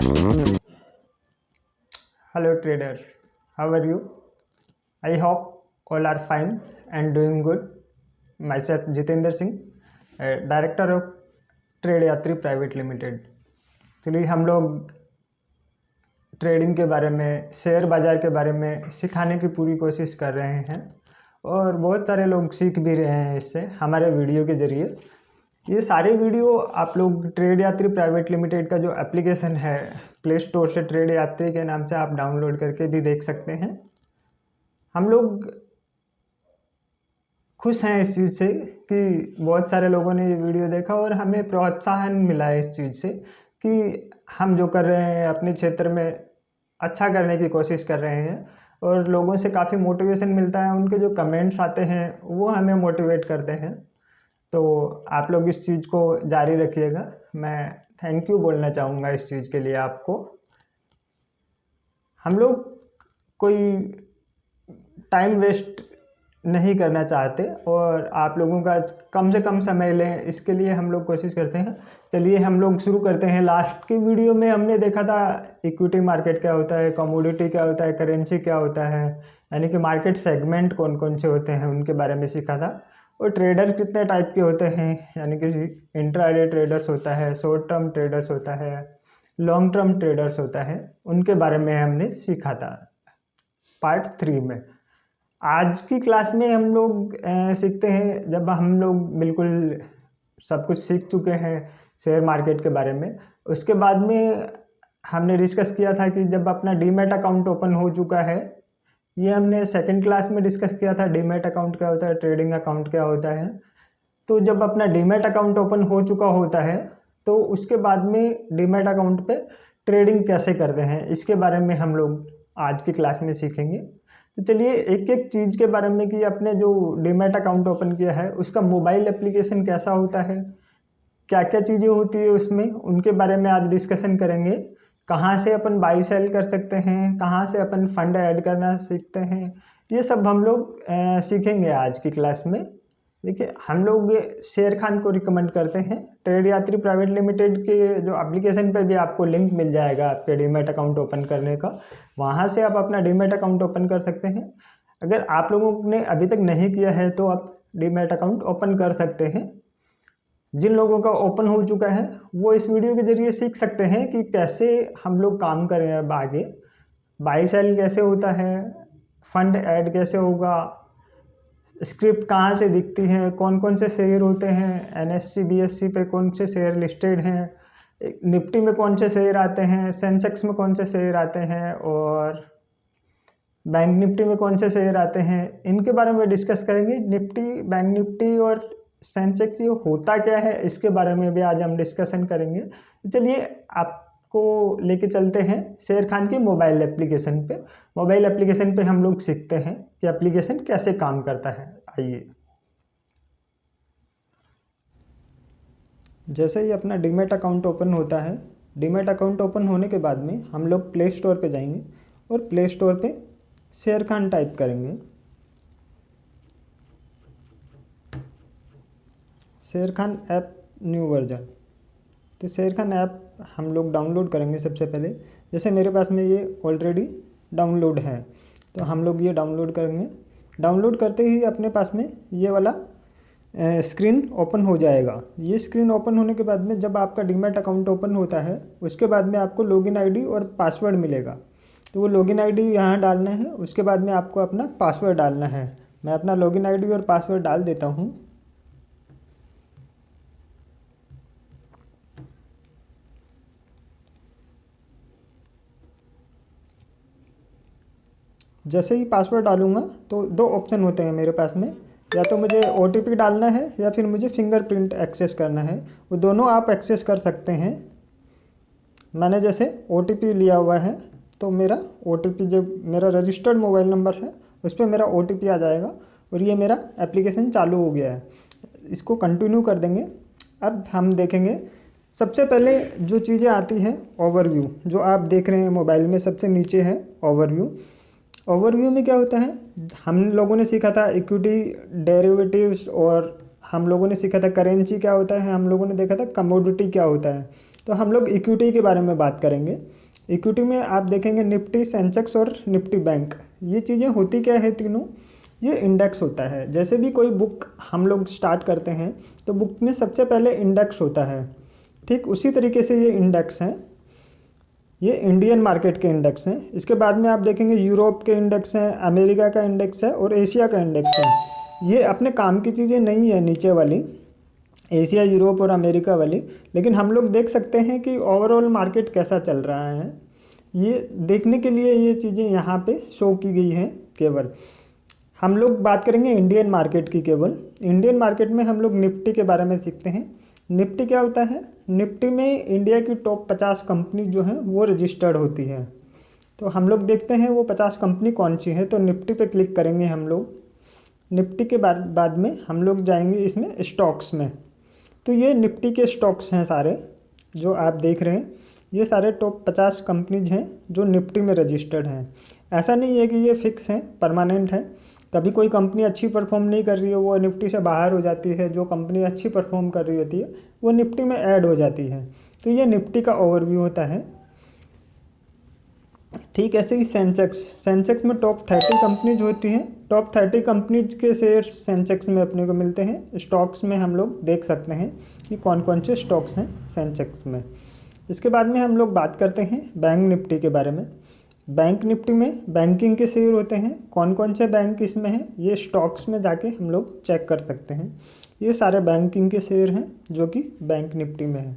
Hello traders, how are you? I hope all are fine and doing good. Myself Jitendra Singh, Director of trade यात्री private limited. चलिए हम लोग trading के बारे में, share बाज़ार के बारे में सिखाने की पूरी कोशिश कर रहे हैं और बहुत सारे लोग सीख भी रहे हैं इससे हमारे वीडियो के ज़रिए। ये सारे वीडियो आप लोग ट्रेड यात्री प्राइवेट लिमिटेड का जो एप्लीकेशन है प्ले स्टोर से ट्रेड यात्री के नाम से आप डाउनलोड करके भी देख सकते हैं। हम लोग खुश हैं इस चीज़ से कि बहुत सारे लोगों ने ये वीडियो देखा और हमें प्रोत्साहन मिला है इस चीज़ से कि हम जो कर रहे हैं अपने क्षेत्र में अच्छा करने की कोशिश कर रहे हैं और लोगों से काफ़ी मोटिवेशन मिलता है। उनके जो कमेंट्स आते हैं वो हमें मोटिवेट करते हैं। तो आप लोग इस चीज़ को जारी रखिएगा। मैं थैंक यू बोलना चाहूँगा इस चीज़ के लिए आपको। हम लोग कोई टाइम वेस्ट नहीं करना चाहते और आप लोगों का कम से कम समय लें, इसके लिए हम लोग कोशिश करते हैं। चलिए हम लोग शुरू करते हैं। लास्ट की वीडियो में हमने देखा था इक्विटी मार्केट क्या होता है, कमोडिटी क्या होता है, करेंसी क्या होता है, यानी कि मार्केट सेगमेंट कौन कौन से होते हैं उनके बारे में सीखा था। और ट्रेडर कितने टाइप के होते हैं, यानी कि इंट्राडे ट्रेडर्स होता है, शॉर्ट टर्म ट्रेडर्स होता है, लॉन्ग टर्म ट्रेडर्स होता है, उनके बारे में हमने सीखा था पार्ट 3 में। आज की क्लास में हम लोग सीखते हैं, जब हम लोग बिल्कुल सब कुछ सीख चुके हैं शेयर मार्केट के बारे में, उसके बाद में हमने डिस्कस किया था कि जब अपना डीमैट अकाउंट ओपन हो चुका है, ये हमने सेकंड क्लास में डिस्कस किया था डीमैट अकाउंट क्या होता है, ट्रेडिंग अकाउंट क्या होता है। तो जब अपना डीमैट अकाउंट ओपन हो चुका होता है तो उसके बाद में डीमैट अकाउंट पे ट्रेडिंग कैसे करते हैं, इसके बारे में हम लोग आज की क्लास में सीखेंगे। तो चलिए एक एक चीज़ के बारे में कि अपने जो डीमैट अकाउंट ओपन किया है उसका मोबाइल एप्लीकेशन कैसा होता है, क्या क्या चीज़ें होती है उसमें, उनके बारे में आज डिस्कशन करेंगे। कहाँ से अपन बाई सेल कर सकते हैं, कहाँ से अपन फंड ऐड करना सीखते हैं, ये सब हम लोग सीखेंगे आज की क्लास में। देखिए हम लोग शेर खान को रिकमेंड करते हैं। ट्रेड यात्री प्राइवेट लिमिटेड के जो एप्लीकेशन पे भी आपको लिंक मिल जाएगा आपके डीमैट अकाउंट ओपन करने का, वहाँ से आप अपना डीमैट अकाउंट ओपन कर सकते हैं। अगर आप लोगों ने अभी तक नहीं किया है तो आप डीमैट अकाउंट ओपन कर सकते हैं। जिन लोगों का ओपन हो चुका है वो इस वीडियो के ज़रिए सीख सकते हैं कि कैसे हम लोग काम करें अब आगे, बाई सेल कैसे होता है, फंड ऐड कैसे होगा, स्क्रिप्ट कहाँ से दिखती है, कौन कौन से शेयर होते हैं, एनएससी बीएससी पे कौन से शेयर लिस्टेड हैं, निफ्टी में कौन से शेयर आते हैं, सेंसेक्स में कौन से शेयर आते हैं और बैंक निफ्टी में कौन से शेयर आते हैं, इनके बारे में डिस्कस करेंगे। निफ्टी, बैंक निफ्टी और सेंसेक्स ये होता क्या है, इसके बारे में भी आज हम डिस्कशन करेंगे। तो चलिए आपको लेके चलते हैं शेर खान की मोबाइल एप्लीकेशन पे। मोबाइल एप्लीकेशन पे हम लोग सीखते हैं कि एप्लीकेशन कैसे काम करता है। आइए, जैसे ही अपना डीमैट अकाउंट ओपन होता है, डीमैट अकाउंट ओपन होने के बाद में हम लोग प्ले स्टोर पे जाएंगे और प्ले स्टोर पे शेर खान टाइप करेंगे। शेर खान ऐप न्यू वर्जन। तो शेर खान ऐप हम लोग डाउनलोड करेंगे सबसे पहले। जैसे मेरे पास में ये ऑलरेडी डाउनलोड है तो हम लोग ये डाउनलोड करेंगे। डाउनलोड करते ही अपने पास में ये वाला स्क्रीन ओपन हो जाएगा। ये स्क्रीन ओपन होने के बाद में जब आपका डीमैट अकाउंट ओपन होता है उसके बाद में आपको लॉगिन आईडी और पासवर्ड मिलेगा। तो वो लॉगिन आईडी यहाँ डालना है, उसके बाद में आपको अपना पासवर्ड डालना है। मैं अपना लॉगिन आईडी और पासवर्ड डाल देता हूँ। जैसे ही पासवर्ड डालूँगा तो दो ऑप्शन होते हैं मेरे पास में, या तो मुझे OTP डालना है या फिर मुझे फिंगरप्रिंट एक्सेस करना है। वो दोनों आप एक्सेस कर सकते हैं। मैंने जैसे OTP लिया हुआ है तो मेरा OTP जो मेरा रजिस्टर्ड मोबाइल नंबर है उस पर मेरा OTP आ जाएगा और ये मेरा एप्लीकेशन चालू हो गया है। इसको कंटिन्यू कर देंगे। अब हम देखेंगे सबसे पहले जो चीज़ें आती हैं ओवरव्यू, जो आप देख रहे हैं मोबाइल में सबसे नीचे है ओवरव्यू। ओवरव्यू में क्या होता है, हम लोगों ने सीखा था इक्विटी डेरिवेटिव्स और हम लोगों ने सीखा था करेंसी क्या होता है, हम लोगों ने देखा था कमोडिटी क्या होता है। तो हम लोग इक्विटी के बारे में बात करेंगे। इक्विटी में आप देखेंगे निफ्टी, सेंसेक्स और निफ्टी बैंक, ये चीज़ें होती क्या है तीनों, ये इंडेक्स होता है। जैसे भी कोई बुक हम लोग स्टार्ट करते हैं तो बुक में सबसे पहले इंडेक्स होता है, ठीक उसी तरीके से ये इंडेक्स हैं, ये इंडियन मार्केट के इंडेक्स हैं। इसके बाद में आप देखेंगे यूरोप के इंडेक्स हैं, अमेरिका का इंडेक्स है और एशिया का इंडेक्स है। ये अपने काम की चीज़ें नहीं है नीचे वाली, एशिया, यूरोप और अमेरिका वाली, लेकिन हम लोग देख सकते हैं कि ओवरऑल मार्केट कैसा चल रहा है, ये देखने के लिए ये चीज़ें यहाँ पे शो की गई हैं। केवल हम लोग बात करेंगे इंडियन मार्केट की। केवल इंडियन मार्केट में हम लोग निफ्टी के बारे में सीखते हैं। निफ्टी क्या होता है, निफ्टी में इंडिया की टॉप 50 कंपनी जो हैं वो रजिस्टर्ड होती है। तो हम लोग देखते हैं वो 50 कंपनी कौन सी है, तो निफ्टी पे क्लिक करेंगे हम लोग। निफ्टी के बाद में हम लोग जाएंगे इसमें स्टॉक्स में। तो ये निफ्टी के स्टॉक्स हैं सारे जो आप देख रहे हैं, ये सारे टॉप 50 कंपनीज हैं जो निफ्टी में रजिस्टर्ड हैं। ऐसा नहीं है कि ये फिक्स हैं, परमानेंट है। कभी कोई कंपनी अच्छी परफॉर्म नहीं कर रही है वो निफ्टी से बाहर हो जाती है, जो कंपनी अच्छी परफॉर्म कर रही होती है वो निफ्टी में ऐड हो जाती है। तो ये निफ्टी का ओवरव्यू होता है। ठीक ऐसे ही सेंसेक्स में टॉप 30 कंपनीज होती हैं। टॉप 30 कंपनीज के शेयर्स सेंसेक्स में अपने को मिलते हैं। स्टॉक्स में हम लोग देख सकते हैं कि कौन कौन से स्टॉक्स हैं सेंसेक्स में। इसके बाद में हम लोग बात करते हैं बैंक निफ्टी के बारे में। बैंक निफ्टी में बैंकिंग के शेयर होते हैं, कौन कौन से बैंक इसमें हैं ये स्टॉक्स में जाके हम लोग चेक कर सकते हैं। ये सारे बैंकिंग के शेयर हैं जो कि बैंक निफ्टी में है।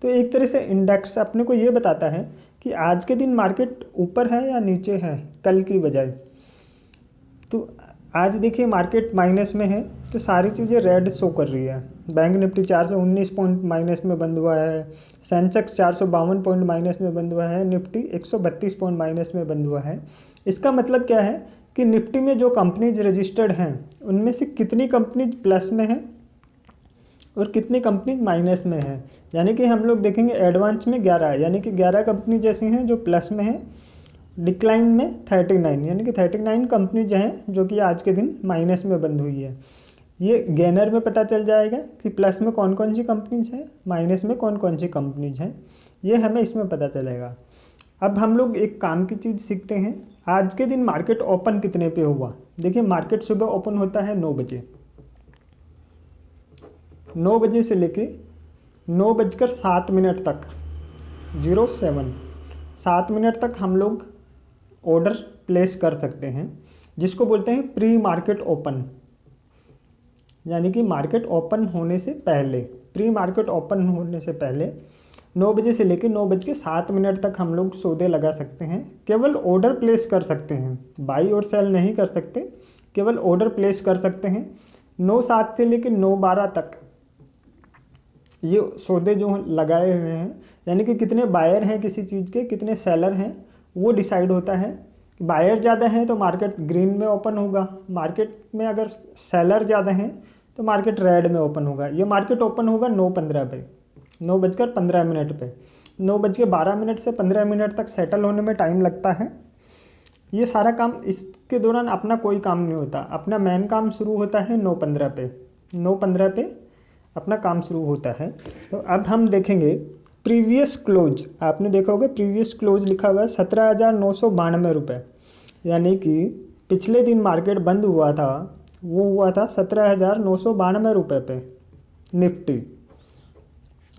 तो एक तरह से इंडेक्स अपने को ये बताता है कि आज के दिन मार्केट ऊपर है या नीचे है कल की बजाय। तो आज देखिए मार्केट माइनस में है तो सारी चीज़ें रेड शो कर रही है। बैंक निफ्टी 419 पॉइंट माइनस में बंद हुआ है, सेंसेक्स 452 पॉइंट माइनस में बंद हुआ है, निफ्टी 132 पॉइंट माइनस में बंद हुआ है। इसका मतलब क्या है कि निफ्टी में जो कंपनीज रजिस्टर्ड हैं उनमें से कितनी कंपनीज प्लस में है और कितनी कंपनी माइनस में है। यानी कि हम लोग देखेंगे एडवांस में 11 है, यानी कि 11 कंपनी जैसी हैं जो प्लस में है। डिक्लाइन में 39, यानी कि 39 कंपनी जो हैं जो कि आज के दिन माइनस में बंद हुई है। ये गेनर में पता चल जाएगा कि प्लस में कौन कौन सी कंपनीज हैं, माइनस में कौन कौन सी कंपनीज हैं, ये हमें इसमें पता चलेगा। अब हम लोग एक काम की चीज़ सीखते हैं। आज के दिन मार्केट ओपन कितने पे हुआ। देखिए मार्केट सुबह ओपन होता है 9 बजे, 9 बजे से लेके 9:07 तक 7 मिनट तक हम लोग ऑर्डर प्लेस कर सकते हैं, जिसको बोलते हैं प्री मार्केट ओपन। यानी कि मार्केट ओपन होने से पहले, प्री मार्केट ओपन होने से पहले 9 बजे से लेकर 9:07 तक हम लोग सौदे लगा सकते हैं। केवल ऑर्डर प्लेस कर सकते हैं, बाई और सेल नहीं कर सकते, केवल ऑर्डर प्लेस कर सकते हैं। 9:07 से लेकर 9:12 तक ये सौदे जो लगाए हुए हैं, यानी कि कितने बायर हैं किसी चीज़ के, कितने सेलर हैं, वो डिसाइड होता है। बायर ज़्यादा हैं तो मार्केट ग्रीन में ओपन होगा, मार्केट में अगर सेलर ज़्यादा हैं तो मार्केट रेड में ओपन होगा। ये मार्केट ओपन होगा 9:15 पे, 9:15 पे। 9:12 से 15 मिनट तक सेटल होने में टाइम लगता है। ये सारा काम, इसके दौरान अपना कोई काम नहीं होता, अपना मेन काम शुरू होता है 9:15 पे। 9:15 पे अपना काम शुरू होता है। तो अब हम देखेंगे प्रीवियस क्लोज। आपने देखा होगा प्रीवियस क्लोज लिखा हुआ है 17,992 रुपये, यानी कि पिछले दिन मार्केट बंद हुआ था वो हुआ था 17,992 रुपये पे निफ्टी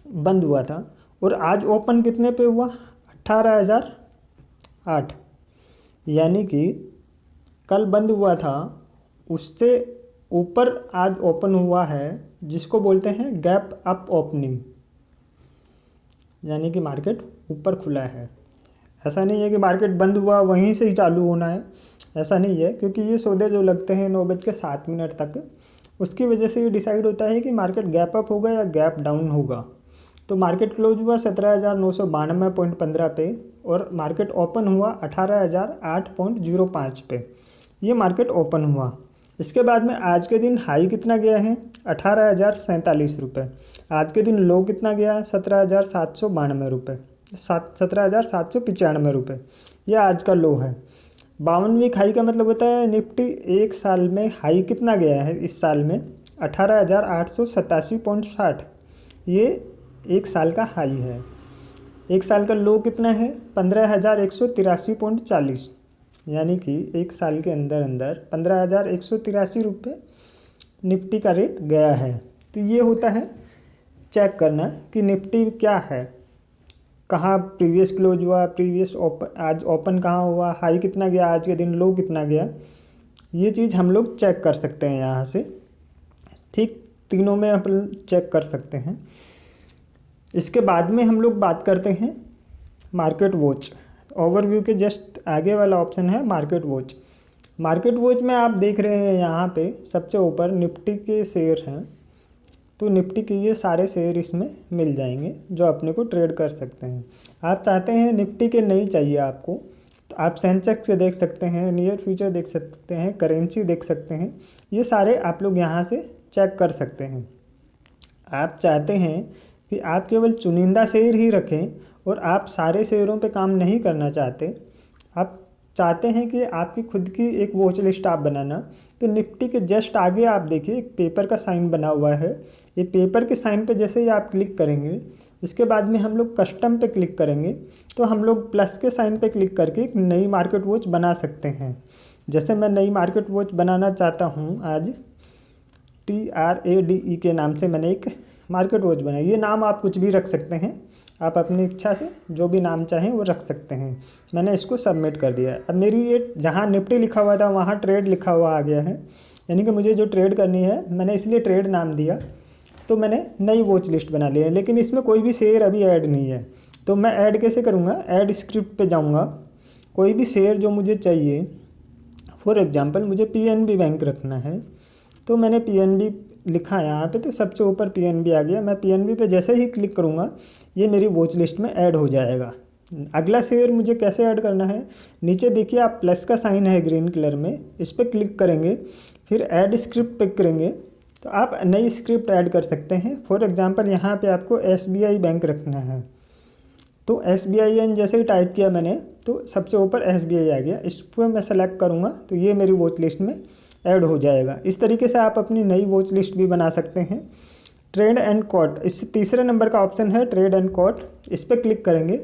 बंद हुआ था। और आज ओपन कितने पे हुआ, 18,008, यानी कि कल बंद हुआ था उससे ऊपर आज ओपन हुआ है, जिसको बोलते हैं गैप अप ओपनिंग। यानी कि मार्केट ऊपर खुला है। ऐसा नहीं है कि मार्केट बंद हुआ वहीं से ही चालू होना है, ऐसा नहीं है, क्योंकि ये सौदे जो लगते हैं 9:07 तक, उसकी वजह से ये डिसाइड होता है कि मार्केट गैप अप होगा या गैप डाउन होगा। तो मार्केट क्लोज हुआ 17,992.15 पे और मार्केट ओपन हुआ 18,008.05 पे। ये मार्केट ओपन हुआ। इसके बाद में आज के दिन हाई कितना गया है, 18,047 रुपये। आज के दिन लो कितना गया, 17,792 रुपये, 17,795 रुपये। यह आज का लो है। 52 वीक हाई का मतलब होता है निफ्टी एक साल में हाई कितना गया है, इस साल में 18,887.60, ये एक साल का हाई है। एक साल का लो कितना है 15,183.40, यानी कि एक साल के अंदर अंदर 15,183 निफ्टी का रेट गया है। तो ये होता है चेक करना कि निफ्टी क्या है, कहाँ प्रीवियस क्लोज हुआ, प्रीवियस ओपन, आज ओपन कहाँ हुआ, हाई कितना गया आज के दिन, लो कितना गया, ये चीज़ हम लोग चेक कर सकते हैं यहाँ से। ठीक, तीनों में अपन चेक कर सकते हैं। इसके बाद में हम लोग बात करते हैं मार्केट वॉच। ओवरव्यू के जस्ट आगे वाला ऑप्शन है मार्केट वॉच। मार्केट वॉच में आप देख रहे हैं यहाँ पे सबसे ऊपर निफ्टी के शेयर हैं, तो निफ्टी के ये सारे शेयर इसमें मिल जाएंगे जो अपने को ट्रेड कर सकते हैं। आप चाहते हैं निफ्टी के नहीं चाहिए आपको, तो आप सेंसेक्स से देख सकते हैं, नियर फ्यूचर देख सकते हैं, करेंसी देख सकते हैं, ये सारे आप लोग यहाँ से चेक कर सकते हैं। आप चाहते हैं कि आप केवल चुनिंदा शेयर ही रखें और आप सारे शेयरों पे काम नहीं करना चाहते, आप चाहते हैं कि आपकी खुद की एक वॉच लिस्ट आप बनाना, तो निफ्टी के जस्ट आगे आप देखिए एक पेपर का साइन बना हुआ है। ये पेपर के साइन पे जैसे ही आप क्लिक करेंगे, इसके बाद में हम लोग कस्टम पे क्लिक करेंगे, तो हम लोग प्लस के साइन पे क्लिक करके एक नई मार्केट वॉच बना सकते हैं। जैसे मैं नई मार्केट वॉच बनाना चाहता हूँ, आज TRADE के नाम से मैंने एक मार्केट वॉच बनाई। ये नाम आप कुछ भी रख सकते हैं, आप अपनी इच्छा से जो भी नाम चाहें वो रख सकते हैं। मैंने इसको सबमिट कर दिया। अब मेरी ये जहाँ निफ्टी लिखा हुआ था वहाँ ट्रेड लिखा हुआ आ गया है, यानी कि मुझे जो ट्रेड करनी है मैंने इसलिए ट्रेड नाम दिया, तो मैंने नई वॉच लिस्ट बना ली है। लेकिन इसमें कोई भी शेयर अभी ऐड नहीं है, तो मैं ऐड कैसे करूँगा, ऐड स्क्रिप्ट पे जाऊँगा, कोई भी शेयर जो मुझे चाहिए, फॉर एग्जांपल मुझे PNB बैंक रखना है, तो मैंने PNB लिखा है यहाँ पे, तो सबसे ऊपर PNB आ गया। मैं PNB पे जैसे ही क्लिक करूँगा ये मेरी वॉच लिस्ट में ऐड हो जाएगा। अगला शेयर मुझे कैसे ऐड करना है, नीचे देखिए आप प्लस का साइन है ग्रीन कलर में, इस पर क्लिक करेंगे, फिर ऐड स्क्रिप्ट पे करेंगे, तो आप नई स्क्रिप्ट ऐड कर सकते हैं। फॉर एग्जांपल यहाँ पे आपको SBI बैंक रखना है, तो SBIN जैसे ही टाइप किया मैंने, तो सबसे ऊपर SBI आ गया, इस पर मैं सेलेक्ट करूँगा तो ये मेरी वॉच लिस्ट में ऐड हो जाएगा। इस तरीके से आप अपनी नई वॉच लिस्ट भी बना सकते हैं। ट्रेड एंड कोट, इससे तीसरे नंबर का ऑप्शन है ट्रेड एंड कोट, इस पर क्लिक करेंगे।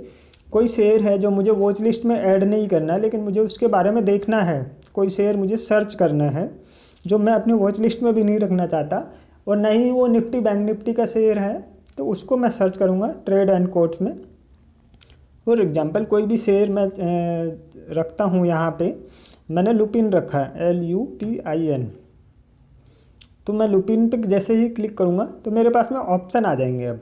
कोई शेयर है जो मुझे वॉच लिस्ट में ऐड नहीं करना, लेकिन मुझे उसके बारे में देखना है, कोई शेयर मुझे सर्च करना है जो मैं अपनी वॉच लिस्ट में भी नहीं रखना चाहता, और नहीं वो निफ्टी बैंक निफ्टी का शेयर है, तो उसको मैं सर्च करूँगा ट्रेड एंड कोट्स में। फॉर एग्जांपल कोई भी शेयर मैं रखता हूँ, यहाँ पे मैंने लुपिन रखा है LUPIN, तो मैं लुपिन पे जैसे ही क्लिक करूँगा तो मेरे पास में ऑप्शन आ जाएंगे अब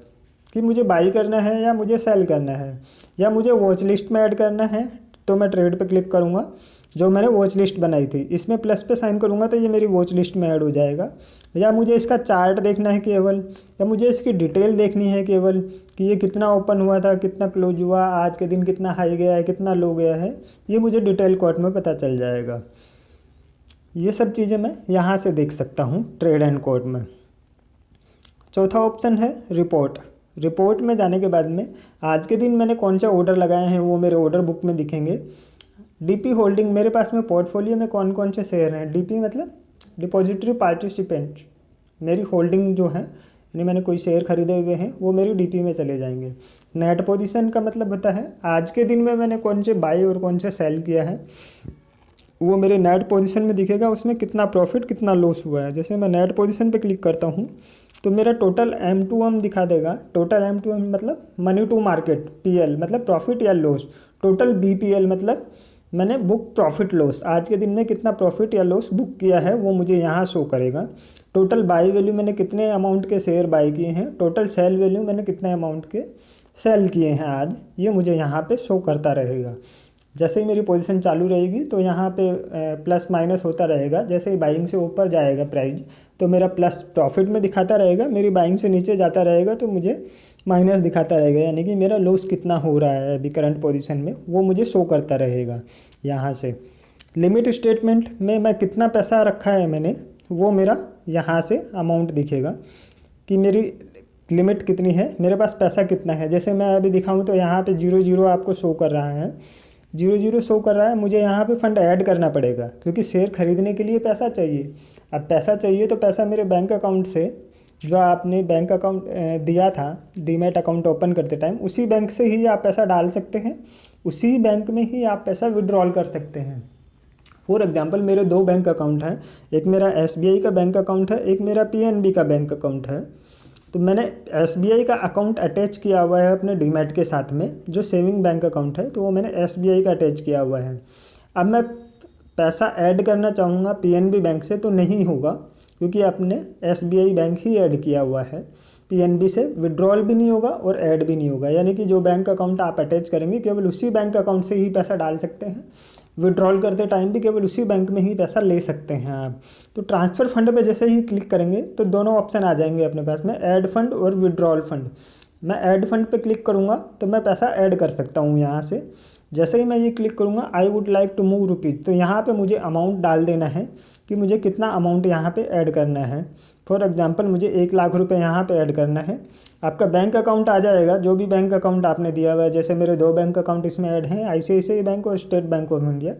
कि मुझे बाई करना है या मुझे सेल करना है या मुझे वॉच लिस्ट में ऐड करना है। तो मैं ट्रेड पे क्लिक करूँगा, जो मैंने वॉच लिस्ट बनाई थी इसमें प्लस पे साइन करूँगा तो ये मेरी वॉच लिस्ट में ऐड हो जाएगा। या मुझे इसका चार्ट देखना है केवल, या मुझे इसकी डिटेल देखनी है केवल कि ये कितना ओपन हुआ था, कितना क्लोज हुआ, आज के दिन कितना हाई गया है, कितना लो गया है, ये मुझे डिटेल कोट में पता चल जाएगा। ये सब चीज़ें मैं यहाँ से देख सकता हूँ ट्रेड एंड कोट में। चौथा ऑप्शन है रिपोर्ट। रिपोर्ट में जाने के बाद में आज के दिन मैंने कौन सा ऑर्डर लगाए हैं वो मेरे ऑर्डर बुक में दिखेंगे। DP होल्डिंग, मेरे पास में पोर्टफोलियो में कौन कौन से शेयर हैं, DP मतलब डिपॉजिटरी पार्टिसिपेंट, मेरी होल्डिंग जो है, यानी मैंने कोई शेयर खरीदे हुए हैं वो मेरी DP में चले जाएंगे। नेट पोजीशन का मतलब होता है आज के दिन में मैंने कौन से बाई और कौन से सेल किया है, वो मेरे नेट पोजीशन में दिखेगा, उसमें कितना प्रॉफिट कितना लॉस हुआ है। जैसे मैं नेट पोजीशन पे क्लिक करता हूँ तो मेरा टोटल M2M दिखा देगा। टोटल M2M मतलब मनी टू मार्केट, PL मतलब प्रॉफिट या लॉस, टोटल BPL मतलब मैंने बुक प्रॉफिट लॉस, आज के दिन में कितना प्रॉफिट या लॉस बुक किया है वो मुझे यहाँ शो करेगा। टोटल बाई वैल्यू मैंने कितने अमाउंट के शेयर बाई किए हैं, टोटल सेल वैल्यू मैंने कितने अमाउंट के सेल किए हैं आज, ये मुझे यहाँ पे शो करता रहेगा। जैसे ही मेरी पोजीशन चालू रहेगी तो यहाँ पे प्लस माइनस होता रहेगा। जैसे ही बाइंग से ऊपर जाएगा प्राइस तो मेरा प्लस प्रॉफिट में दिखाता रहेगा, मेरी बाइंग से नीचे जाता रहेगा तो मुझे माइनस दिखाता रहेगा, यानी कि मेरा लॉस कितना हो रहा है अभी करंट पोजीशन में वो मुझे शो करता रहेगा। यहाँ से लिमिट स्टेटमेंट में मैं कितना पैसा रखा है मैंने, वो मेरा यहाँ से अमाउंट दिखेगा कि मेरी लिमिट कितनी है, मेरे पास पैसा कितना है। जैसे मैं अभी दिखाऊँ तो यहाँ पे 0 आपको शो कर रहा है, 0 शो कर रहा है। मुझे यहाँ पे फंड ऐड करना पड़ेगा क्योंकि शेयर खरीदने के लिए पैसा चाहिए। अब पैसा चाहिए तो पैसा मेरे बैंक अकाउंट से जो आपने बैंक अकाउंट दिया था डीमैट अकाउंट ओपन करते टाइम, उसी बैंक से ही आप पैसा डाल सकते हैं, उसी बैंक में ही आप पैसा विड्रॉल कर सकते हैं। फॉर एग्जांपल मेरे 2 बैंक अकाउंट हैं, एक मेरा SBI का बैंक अकाउंट है, एक मेरा PNB का बैंक अकाउंट है। तो मैंने SBI का अकाउंट अटैच किया हुआ है अपने डीमैट के साथ में, जो सेविंग बैंक अकाउंट है तो वो मैंने SBI का अटैच किया हुआ है। अब मैं पैसा ऐड करना चाहूँगा PNB बैंक से तो नहीं होगा, क्योंकि आपने SBI बैंक ही ऐड किया हुआ है। PNB से विड्रॉल भी नहीं होगा और ऐड भी नहीं होगा, यानी कि जो बैंक अकाउंट आप अटैच करेंगे केवल उसी बैंक अकाउंट से ही पैसा डाल सकते हैं, विड्रॉल करते टाइम भी केवल उसी बैंक में ही पैसा ले सकते हैं आप। तो ट्रांसफ़र फंड पे जैसे ही क्लिक करेंगे तो दोनों ऑप्शन आ जाएंगे अपने पास में, ऐड फंड और विड्रॉल फंड। मैं ऐड फंड पे क्लिक करूँगा तो मैं पैसा ऐड कर सकता हूँ यहाँ से। जैसे ही मैं ये क्लिक करूँगा I would like to move rupees, तो यहाँ पे मुझे अमाउंट डाल देना है कि मुझे कितना अमाउंट यहाँ पे ऐड करना है। फॉर एग्जांपल मुझे 1 लाख रुपए यहाँ पे ऐड करना है। आपका बैंक अकाउंट आ जाएगा, जो भी बैंक अकाउंट आपने दिया हुआ है। जैसे मेरे 2 बैंक अकाउंट इसमें ऐड हैं, ICICI बैंक और स्टेट बैंक ऑफ इंडिया।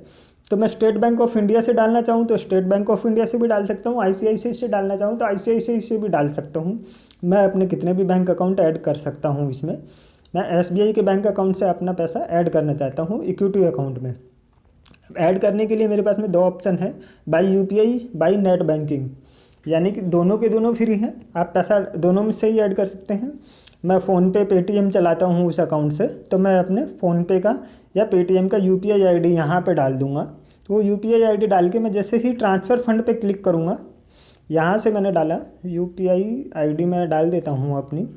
तो मैं स्टेट बैंक ऑफ इंडिया से डालना चाहूँ तो स्टेट बैंक ऑफ इंडिया से भी डाल सकता हूँ, ICICI से डालना चाहूँ तो ICICI से भी डाल सकता हूँ। मैं अपने कितने भी बैंक अकाउंट ऐड कर सकता हूँ इसमें। मैं SBI के बैंक अकाउंट से अपना पैसा ऐड करना चाहता हूँ इक्विटी अकाउंट में। ऐड करने के लिए मेरे पास में 2 ऑप्शन है, by UPI, by net banking, यानी कि दोनों के दोनों फ्री हैं, आप पैसा दोनों में से ही ऐड कर सकते हैं। मैं फ़ोनपे पेटीएम चलाता हूँ उस अकाउंट से, तो मैं अपने फ़ोनपे का या पेटीएम का UPI ID यहाँ पे डाल दूँगा। तो वो UPI ID डाल के मैं जैसे ही ट्रांसफ़र फंड पे क्लिक करूँगा, यहाँ से मैंने डाला UPI ID मैं डाल देता हूँ अपनी।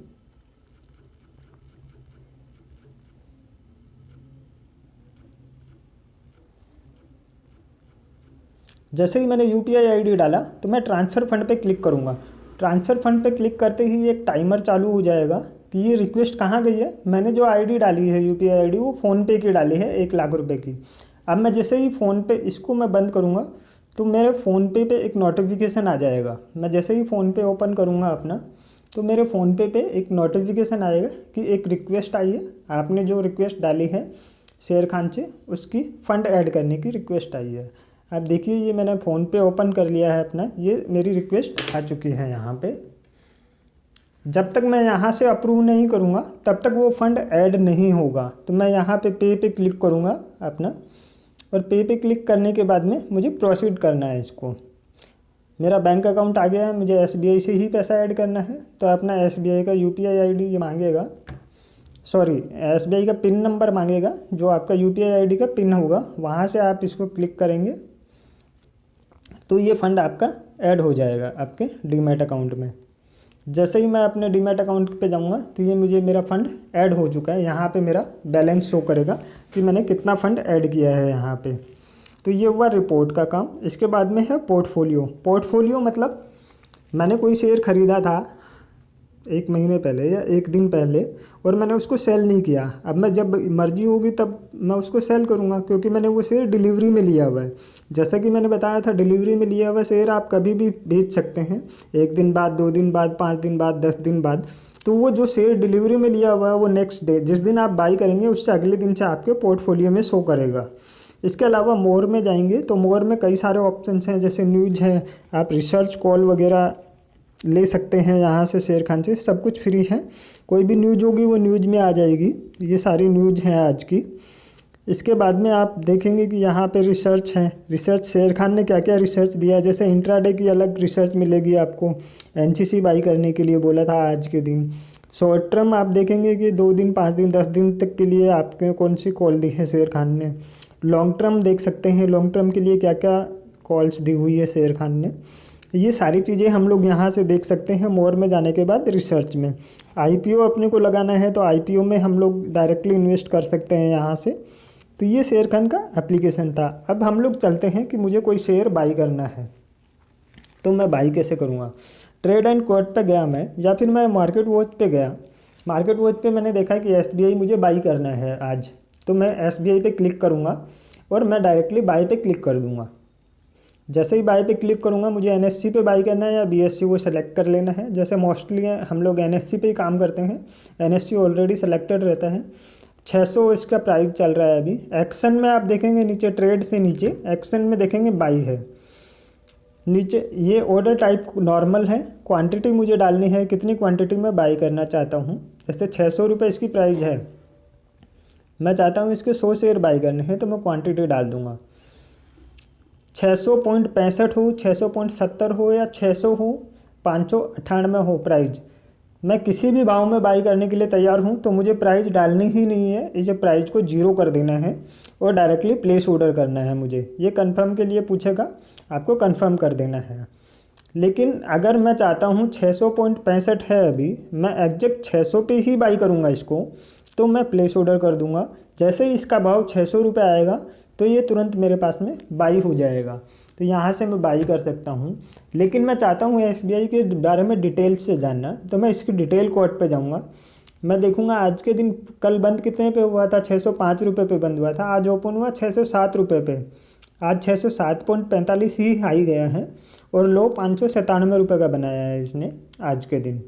जैसे ही मैंने UPI ID डाला तो मैं ट्रांसफ़र फंड पे क्लिक करूँगा। ट्रांसफ़र फंड पे क्लिक करते ही एक टाइमर चालू हो जाएगा कि ये रिक्वेस्ट कहाँ गई है। मैंने जो ID डाली है UPI ID वो फ़ोनपे की डाली है 1 लाख रुपए की। अब मैं जैसे ही फ़ोनपे इसको मैं बंद करूँगा तो मेरे फ़ोनपे पे एक नोटिफिकेशन आ जाएगा। मैं जैसे ही फ़ोनपे ओपन करूँगा अपना, तो मेरे फ़ोनपे पे एक नोटिफिकेशन आएगा कि एक रिक्वेस्ट आई है, आपने जो रिक्वेस्ट डाली है शेर खान से उसकी फ़ंड ऐड करने की रिक्वेस्ट आई है। अब देखिए ये मैंने फ़ोनपे ओपन कर लिया है अपना, ये मेरी रिक्वेस्ट आ चुकी है यहाँ पे। जब तक मैं यहाँ से अप्रूव नहीं करूँगा तब तक वो फ़ंड ऐड नहीं होगा। तो मैं यहाँ पे क्लिक करूँगा अपना, और पे क्लिक करने के बाद में मुझे प्रोसीड करना है इसको। मेरा बैंक अकाउंट आ गया है, मुझे SBI से ही पैसा ऐड करना है। तो अपना SBI का UPI ID ये मांगेगा, सॉरी SBI का पिन नंबर मांगेगा, जो आपका UPI ID का पिन होगा वहाँ से आप इसको क्लिक करेंगे तो ये फ़ंड आपका ऐड हो जाएगा आपके डीमैट अकाउंट में। जैसे ही मैं अपने डीमैट अकाउंट पे जाऊँगा तो ये मुझे मेरा फ़ंड ऐड हो चुका है। यहाँ पे मेरा बैलेंस शो करेगा कि मैंने कितना फ़ंड ऐड किया है यहाँ पे। तो ये हुआ रिपोर्ट का काम। इसके बाद में है पोर्टफोलियो। पोर्टफोलियो मतलब मैंने कोई शेयर ख़रीदा था 1 महीने पहले या 1 दिन पहले और मैंने उसको सेल नहीं किया। अब मैं जब मर्जी होगी तब मैं उसको सेल करूँगा, क्योंकि मैंने वो शेयर डिलीवरी में लिया हुआ है। जैसा कि मैंने बताया था, डिलीवरी में लिया हुआ शेयर आप कभी भी बेच सकते हैं, 1 दिन बाद, 2 दिन बाद, 5 दिन बाद, 10 दिन बाद। तो वो जो शेयर डिलीवरी में लिया हुआ है वो नेक्स्ट डे जिस दिन आप बाई करेंगे उससे अगले दिन से आपके पोर्टफोलियो में शो करेगा। इसके अलावा मोर में जाएंगे तो मोर में कई सारे ऑप्शंस हैं, जैसे न्यूज़ है, आप रिसर्च कॉल वगैरह ले सकते हैं यहाँ से शेर खान से, सब कुछ फ्री है। कोई भी न्यूज़ होगी वो न्यूज़ में आ जाएगी, ये सारी न्यूज़ हैं आज की। इसके बाद में आप देखेंगे कि यहाँ पे रिसर्च है, रिसर्च शेर खान ने क्या क्या रिसर्च दिया है। जैसे इंट्राडे की अलग रिसर्च मिलेगी आपको, NCC बाई करने के लिए बोला था आज के दिन। शॉर्ट टर्म आप देखेंगे कि 2 दिन, 5 दिन, 10 दिन तक के लिए आपके कौन सी कॉल दी है शेर खान ने। लॉन्ग टर्म देख सकते हैं, लॉन्ग टर्म के लिए क्या क्या कॉल्स दी हुई है शेर खान ने। ये सारी चीज़ें हम लोग यहाँ से देख सकते हैं। मोर में जाने के बाद रिसर्च में IPO अपने को लगाना है तो IPO में हम लोग डायरेक्टली इन्वेस्ट कर सकते हैं यहाँ से। तो ये शेर खान का एप्लीकेशन था। अब हम लोग चलते हैं कि मुझे कोई शेयर बाई करना है तो मैं बाई कैसे करूँगा। ट्रेड एंड क्वोट पे गया मैं, या फिर मैं मार्केट वॉच पे गया। मार्केट वॉच पे मैंने देखा कि SBI मुझे बाई करना है आज, तो मैं SBI पे क्लिक करूँगा और मैं डायरेक्टली बाई पे क्लिक कर दूँगा। जैसे ही बाई पे क्लिक करूँगा, मुझे NSE पे बाई करना है या BSE वो सेलेक्ट कर लेना है। जैसे मोस्टली हम लोग NSE पे ही काम करते हैं, NSE ऑलरेडी सेलेक्टेड रहता है। 600 इसका प्राइस चल रहा है अभी। एक्शन में आप देखेंगे नीचे, ट्रेड से नीचे एक्शन में देखेंगे बाई है। नीचे ये ऑर्डर टाइप नॉर्मल है, क्वांटिटी मुझे डालनी है कितनी क्वांटिटी में बाई करना चाहता हूँ। जैसे 600 रुपये इसकी प्राइस है, मैं चाहता हूँ इसके 100 शेयर बाई करने हैं, तो मैं क्वांटिटी डाल दूँगा 600.65 हो, 600.70 हो या 600 हो, 598 हो प्राइस, मैं किसी भी भाव में बाई करने के लिए तैयार हूँ। तो मुझे प्राइस डालनी ही नहीं है, इसे प्राइस को जीरो कर देना है और डायरेक्टली प्लेस ऑर्डर करना है। मुझे ये कंफर्म के लिए पूछेगा, आपको कंफर्म कर देना है। लेकिन अगर मैं चाहता हूँ 600.65 है अभी, मैं एग्जैक्ट 600 पे ही बाई करूँगा इसको, तो मैं प्लेस ऑर्डर कर दूँगा। जैसे ही इसका भाव 600 रुपये आएगा तो ये तुरंत मेरे पास में बाई हो जाएगा, तो यहाँ से मैं बाई कर सकता हूँ। लेकिन मैं चाहता हूँ SBI के बारे में डिटेल्स से जानना, तो मैं इसकी डिटेल कोड पे जाऊँगा। मैं देखूँगा आज के दिन कल बंद कितने पे हुआ था, 605 रुपये पे बंद हुआ था। आज ओपन हुआ 607 रुपये पे, आज 607.45 ही हाई गया है और लो 597 रुपये का बनाया है इसने आज के दिन।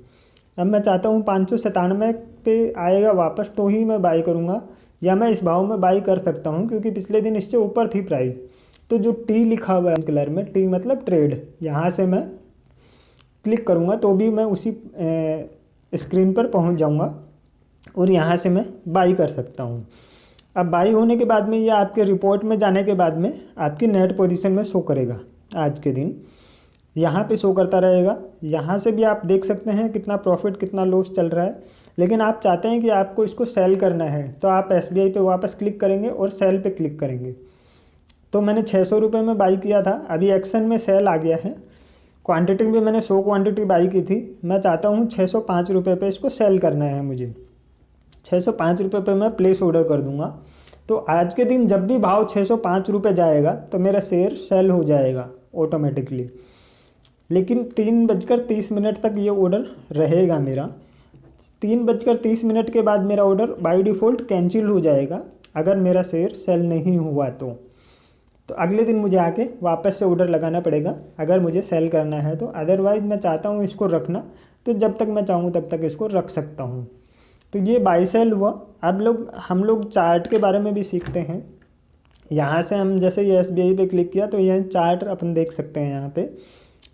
अब मैं चाहता हूँ 597 पे आएगा वापस तो ही मैं बाई करूँगा, या मैं इस भाव में बाई कर सकता हूँ क्योंकि पिछले दिन इससे ऊपर थी प्राइस। तो जो टी लिखा हुआ है कलर में, टी मतलब ट्रेड, यहाँ से मैं क्लिक करूँगा तो भी मैं उसी स्क्रीन पर पहुँच जाऊँगा और यहाँ से मैं बाई कर सकता हूँ। अब बाई होने के बाद में ये आपके रिपोर्ट में जाने के बाद में आपकी नेट पोजीशन में शो करेगा। आज के दिन यहाँ पे शो करता रहेगा, यहाँ से भी आप देख सकते हैं कितना प्रॉफिट कितना लॉस चल रहा है। लेकिन आप चाहते हैं कि आपको इसको सेल करना है तो आप SBI पे वापस क्लिक करेंगे और सेल पे क्लिक करेंगे। तो मैंने 600 रुपये में बाई किया था, अभी एक्शन में सेल आ गया है। क्वांटिटी भी मैंने 100 क्वांटिटी बाई की थी, मैं चाहता हूँ 605 रुपये पे इसको सेल करना है मुझे। 605 रुपये पे मैं प्लेस ऑर्डर कर दूँगा। तो आज के दिन जब भी भाव 605 रुपये जाएगा तो मेरा शेयर सेल हो जाएगा ऑटोमेटिकली। लेकिन 3:30 तक ये ऑर्डर रहेगा मेरा। 3:30 के बाद मेरा ऑर्डर बाय डिफ़ॉल्ट कैंसिल हो जाएगा अगर मेरा शेयर सेल नहीं हुआ तो अगले दिन मुझे आके वापस से ऑर्डर लगाना पड़ेगा अगर मुझे सेल करना है तो। अदरवाइज़ मैं चाहता हूँ इसको रखना, तो जब तक मैं चाहूँ तब तक इसको रख सकता हूँ। तो ये बाई सेल हुआ। अब हम लोग चार्ट के बारे में भी सीखते हैं। यहाँ से हम जैसे ये SBI पे क्लिक किया तो यह चार्ट अपन देख सकते हैं। यहाँ पे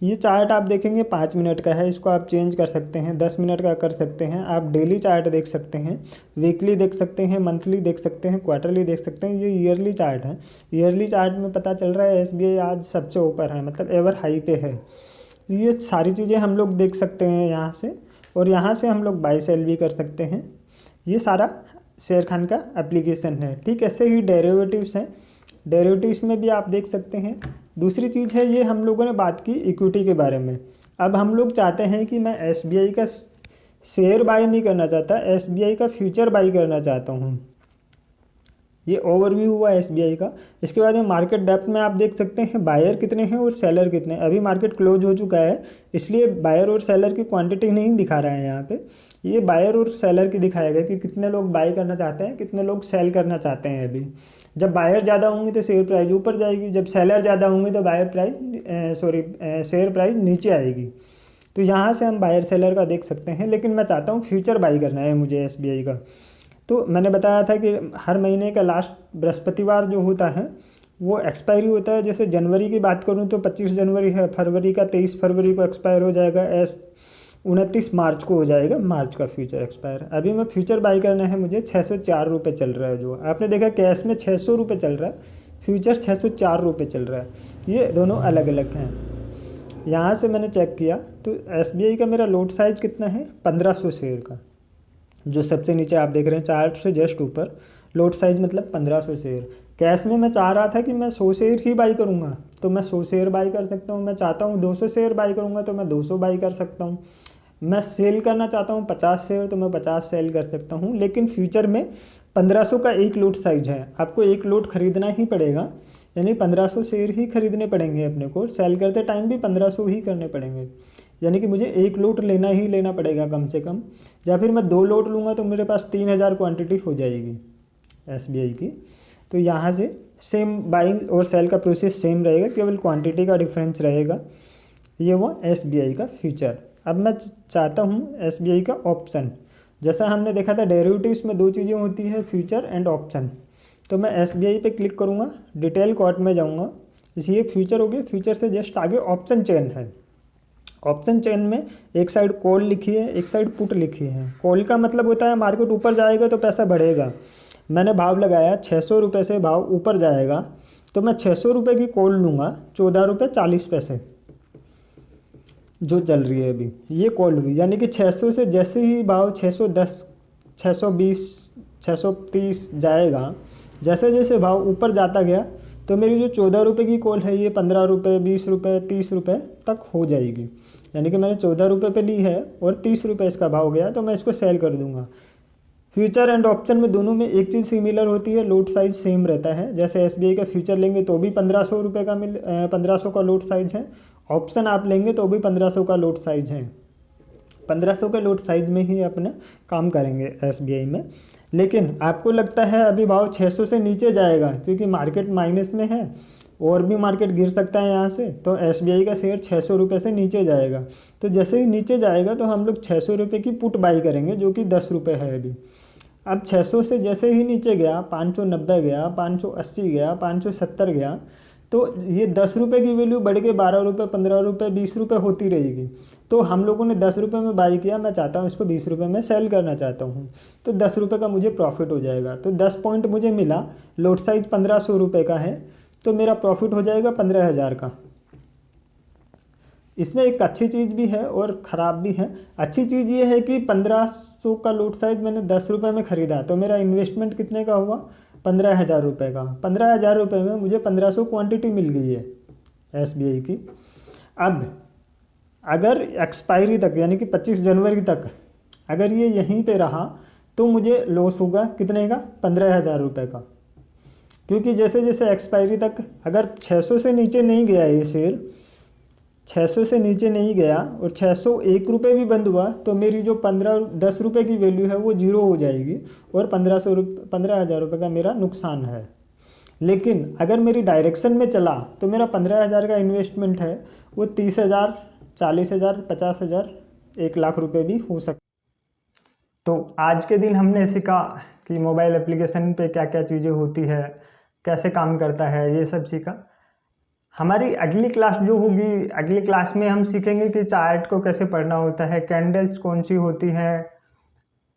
ये चार्ट आप देखेंगे 5 मिनट का है, इसको आप चेंज कर सकते हैं, 10 मिनट का कर सकते हैं। आप डेली चार्ट देख सकते हैं, वीकली देख सकते हैं, मंथली देख सकते हैं, क्वार्टरली देख सकते हैं। ये ईयरली चार्ट है। ईयरली चार्ट में पता चल रहा है SBI आज सबसे ऊपर है, मतलब एवर हाई पे है। ये सारी चीज़ें हम लोग देख सकते हैं यहाँ से, और यहाँ से हम लोग बाई सेल भी कर सकते हैं। ये सारा शेर खान का एप्लीकेशन है। ठीक ऐसे ही डेरिवेटिव्स हैं, डेरिवेटिव्स में भी आप देख सकते हैं। दूसरी चीज़ है, ये हम लोगों ने बात की इक्विटी के बारे में। अब हम लोग चाहते हैं कि मैं SBI का शेयर बाई नहीं करना चाहता, SBI का फ्यूचर बाई करना चाहता हूँ। ये ओवरव्यू हुआ SBI का। इसके बाद में मार्केट डेप्थ में आप देख सकते हैं बायर कितने हैं और सेलर कितने हैं। अभी मार्केट क्लोज हो चुका है, इसलिए बायर और सेलर की क्वांटिटी नहीं दिखा रहा है यहाँ पे। ये बायर और सेलर की दिखाएगा कि कितने लोग बाई करना चाहते हैं, कितने लोग सेल करना चाहते हैं। अभी जब बायर ज़्यादा होंगे तो शेयर प्राइस ऊपर जाएगी, जब सेलर ज़्यादा होंगे तो शेयर प्राइस नीचे आएगी। तो यहाँ से हम बायर सेलर का देख सकते हैं। लेकिन मैं चाहता हूँ फ्यूचर बाई करना है मुझे SBI का। तो मैंने बताया था कि हर महीने का लास्ट बृहस्पतिवार जो होता है वो एक्सपायरी होता है। जैसे जनवरी की बात करूँ तो 25 जनवरी है, फरवरी का 23 फरवरी को एक्सपायर हो जाएगा, 29 मार्च को हो जाएगा मार्च का फ्यूचर एक्सपायर। अभी मैं फ्यूचर बाई करना है मुझे, 604 रुपये चल रहा है। जो आपने देखा कैश में 600 रुपये चल रहा है, फ्यूचर 604 रुपये चल रहा है। ये दोनों अलग अलग हैं। यहाँ से मैंने चेक किया तो SBI का मेरा लोट साइज़ कितना है, 1500 शेयर का। जो सबसे नीचे आप देख रहे हैं चार्ट से जस्ट ऊपर, लोट साइज़ मतलब 1500 शेयर। कैश में मैं चाह रहा था कि मैं 100 शेयर ही बाई करूँगा तो मैं 100 शेयर बाई कर सकता हूँ। मैं चाहता हूँ 200 शेयर बाई करूँगा तो मैं 200 बाई कर सकता हूँ। मैं सेल करना चाहता हूँ 50 शेयर तो मैं 50 सेल कर सकता हूँ। लेकिन फ्यूचर में 1500 का एक लोट साइज है, आपको एक लोट खरीदना ही पड़ेगा, यानी 1500 शेयर ही खरीदने पड़ेंगे अपने को। सेल करते टाइम भी 1500 ही करने पड़ेंगे, यानी कि मुझे एक लोट लेना ही लेना पड़ेगा कम से कम। या फिर मैं 2 लोट लूँगा तो मेरे पास 3000 क्वान्टिटी हो जाएगी SBI की। तो यहाँ से सेम बाइंग और सेल का प्रोसेस सेम रहेगा, केवल क्वांटिटी का डिफरेंस रहेगा। ये वो SBI का फ्यूचर। अब मैं चाहता हूँ SBI का ऑप्शन। जैसा हमने देखा था डेरिवेटिव्स में 2 चीज़ें होती है, फ्यूचर एंड ऑप्शन। तो मैं SBI पे क्लिक करूँगा, डिटेल कोड में जाऊँगा, ये फ्यूचर हो गया। फ्यूचर से जस्ट आगे ऑप्शन चेन है। ऑप्शन चेन में एक साइड कॉल लिखी है, एक साइड पुट लिखी है। कॉल का मतलब होता है मार्केट ऊपर जाएगा तो पैसा बढ़ेगा। मैंने भाव लगाया 600 रुपये से भाव ऊपर जाएगा तो मैं 600 रुपये की कॉल लूँगा 14 रुपये 40 पैसे जो चल रही है अभी, ये कॉल हुई। यानी कि 600 से जैसे ही भाव 610, 620, 630 जाएगा, जैसे जैसे भाव ऊपर जाता गया तो मेरी जो 14 रुपये की कॉल है ये 15 रुपये, 20 रुपये, 30 रुपये तक हो जाएगी। यानी कि मैंने 14 रुपये पे ली है और 30 रुपये इसका भाव गया तो मैं इसको सेल कर दूंगा। फ्यूचर एंड ऑप्शन में दोनों में एक चीज़ सिमिलर होती है, लोट साइज सेम रहता है। जैसे SBI का फ्यूचर लेंगे तो भी 1500 रुपये का 1500 का लोट साइज है। ऑप्शन आप लेंगे तो भी 1500 का लोट साइज है। 1500 के लोट साइज में ही अपने काम करेंगे SBI में। लेकिन आपको लगता है अभी भाव 600 से नीचे जाएगा क्योंकि मार्केट माइनस में है और भी मार्केट गिर सकता है यहाँ से, तो SBI का शेयर 600 रुपये से नीचे जाएगा। तो जैसे ही नीचे जाएगा तो हम लोग 600 रुपये की पुट बाई करेंगे जो कि 10 रुपये है अभी। अब 600 से जैसे ही नीचे गया 590 गया, 580 गया, 570 गया, तो ये 10 रुपये की वैल्यू बढ़ के 12 रुपये, 15 रुपये, 20 रुपये होती रहेगी। तो हम लोगों ने 10 रुपये में बाई किया, मैं चाहता हूँ इसको 20 रुपये में सेल करना चाहता हूँ, तो 10 रुपये का मुझे प्रॉफिट हो जाएगा। तो 10 पॉइंट मुझे मिला, लोट साइज 1500 रुपये का है तो मेरा प्रॉफिट हो जाएगा 15,000 का। इसमें एक अच्छी चीज़ भी है और ख़राब भी है। अच्छी चीज़ ये है कि 1500 का लोट साइज मैंने 10 रुपये में ख़रीदा तो मेरा इन्वेस्टमेंट कितने का हुआ, 15,000 रुपये का। 15,000 रुपये में मुझे 1500 क्वांटिटी मिल गई है SBI की। अब अगर एक्सपायरी तक यानी कि 25 जनवरी तक अगर ये यहीं पे रहा तो मुझे लॉस होगा कितने का, 15,000 रुपये का। क्योंकि जैसे जैसे एक्सपायरी तक अगर 600 से नीचे नहीं गया ये शेयर, 600 से नीचे नहीं गया और 601 रुपये भी बंद हुआ तो मेरी जो 10 रुपये की वैल्यू है वो जीरो हो जाएगी और 15,000 रुपये का मेरा नुकसान है। लेकिन अगर मेरी डायरेक्शन में चला तो मेरा 15,000 का इन्वेस्टमेंट है वो 30,000, 40,000, 50,000, 1 लाख रुपये भी हो सकता। तो आज के दिन हमने सीखा कि मोबाइल एप्लीकेशन पे क्या क्या चीज़ें होती है, कैसे काम करता है, ये सब सीखा। हमारी अगली क्लास जो होगी, अगली क्लास में हम सीखेंगे कि चार्ट को कैसे पढ़ना होता है, कैंडल्स कौन सी होती हैं।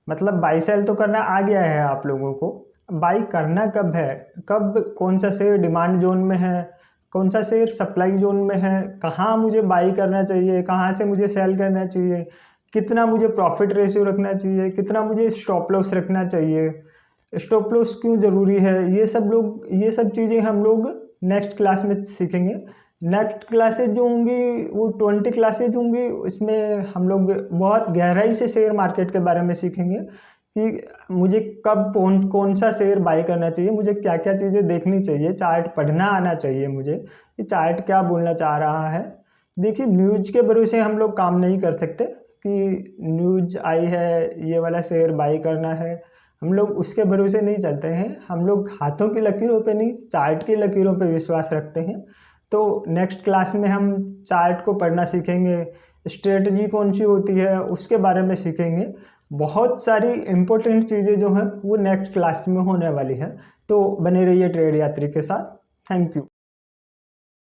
मतलब बाई सेल तो करना आ गया है आप लोगों को, बाई करना कब है, कब कौन सा शेयर डिमांड जोन में है, कौन सा शेयर सप्लाई जोन में है, कहाँ मुझे बाई करना चाहिए, कहाँ से मुझे सेल करना चाहिए, कितना मुझे प्रॉफिट रेशियो रखना चाहिए, कितना मुझे स्टॉप लॉस रखना चाहिए, स्टॉप लॉस क्यों ज़रूरी है, ये सब चीज़ें हम लोग नेक्स्ट क्लास में सीखेंगे। नेक्स्ट क्लासेज जो होंगी वो 20 क्लासेज होंगी, इसमें हम लोग बहुत गहराई से शेयर मार्केट के बारे में सीखेंगे कि मुझे कब कौन सा शेयर बाई करना चाहिए, मुझे क्या क्या चीज़ें देखनी चाहिए, चार्ट पढ़ना आना चाहिए मुझे, कि चार्ट क्या बोलना चाह रहा है। देखिए न्यूज़ के भरोसे हम लोग काम नहीं कर सकते कि न्यूज़ आई है ये वाला शेयर बाई करना है, हम लोग उसके भरोसे नहीं चलते हैं। हम लोग हाथों की लकीरों पे नहीं, चार्ट की लकीरों पे विश्वास रखते हैं। तो नेक्स्ट क्लास में हम चार्ट को पढ़ना सीखेंगे, स्ट्रेटजी कौन सी होती है उसके बारे में सीखेंगे। बहुत सारी इम्पोर्टेंट चीज़ें जो हैं वो नेक्स्ट क्लास में होने वाली हैं। तो बने रहिए ट्रेड यात्री के साथ। Thank you.